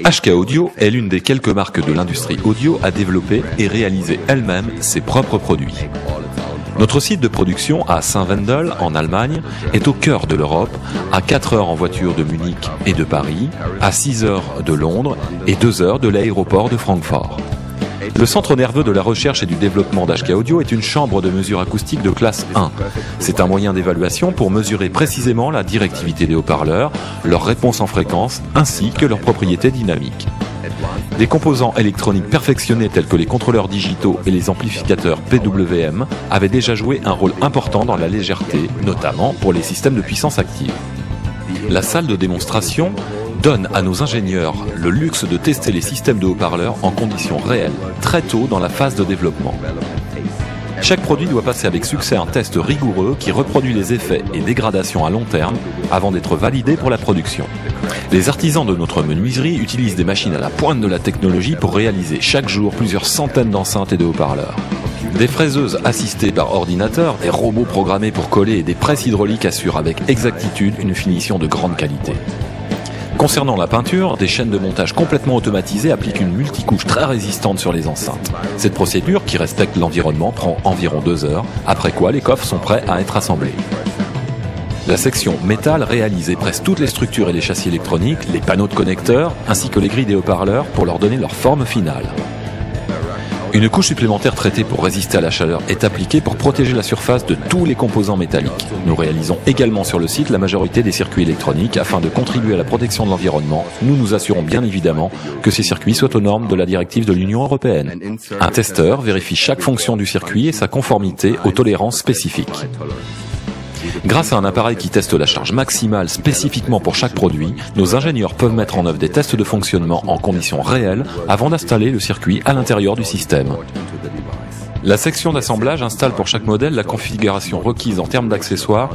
HK Audio est l'une des quelques marques de l'industrie audio à développer et réaliser elle-même ses propres produits. Notre site de production à Saint-Wendel, en Allemagne, est au cœur de l'Europe, à 4 heures en voiture de Munich et de Paris, à 6 heures de Londres et 2 heures de l'aéroport de Francfort. Le centre nerveux de la recherche et du développement d'HK Audio est une chambre de mesure acoustique de classe 1. C'est un moyen d'évaluation pour mesurer précisément la directivité des haut-parleurs, leur réponse en fréquence, ainsi que leurs propriétés dynamiques. Des composants électroniques perfectionnés tels que les contrôleurs digitaux et les amplificateurs PWM avaient déjà joué un rôle important dans la légèreté, notamment pour les systèmes de puissance active. La salle de démonstration donne à nos ingénieurs le luxe de tester les systèmes de haut-parleurs en conditions réelles, très tôt dans la phase de développement. Chaque produit doit passer avec succès un test rigoureux qui reproduit les effets et dégradations à long terme avant d'être validé pour la production. Les artisans de notre menuiserie utilisent des machines à la pointe de la technologie pour réaliser chaque jour plusieurs centaines d'enceintes et de haut-parleurs. Des fraiseuses assistées par ordinateur, des robots programmés pour coller et des presses hydrauliques assurent avec exactitude une finition de grande qualité. Concernant la peinture, des chaînes de montage complètement automatisées appliquent une multicouche très résistante sur les enceintes. Cette procédure, qui respecte l'environnement, prend environ 2 heures, après quoi les coffres sont prêts à être assemblés. La section métal réalise et presse toutes les structures et les châssis électroniques, les panneaux de connecteurs, ainsi que les grilles des haut-parleurs pour leur donner leur forme finale. Une couche supplémentaire traitée pour résister à la chaleur est appliquée pour protéger la surface de tous les composants métalliques. Nous réalisons également sur le site la majorité des circuits électroniques afin de contribuer à la protection de l'environnement. Nous nous assurons bien évidemment que ces circuits soient aux normes de la directive de l'Union européenne. Un testeur vérifie chaque fonction du circuit et sa conformité aux tolérances spécifiques. Grâce à un appareil qui teste la charge maximale spécifiquement pour chaque produit, nos ingénieurs peuvent mettre en œuvre des tests de fonctionnement en conditions réelles avant d'installer le circuit à l'intérieur du système. La section d'assemblage installe pour chaque modèle la configuration requise en termes d'accessoires,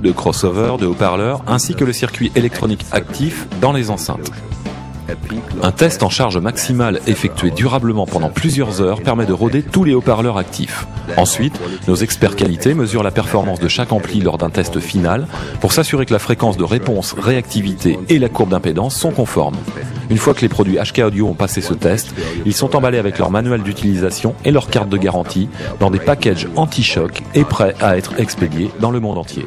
de crossover, de haut-parleurs, ainsi que le circuit électronique actif dans les enceintes. Un test en charge maximale effectué durablement pendant plusieurs heures permet de roder tous les haut-parleurs actifs. Ensuite, nos experts qualité mesurent la performance de chaque ampli lors d'un test final pour s'assurer que la fréquence de réponse, réactivité et la courbe d'impédance sont conformes. Une fois que les produits HK Audio ont passé ce test, ils sont emballés avec leur manuel d'utilisation et leur carte de garantie dans des packages anti-choc et prêts à être expédiés dans le monde entier.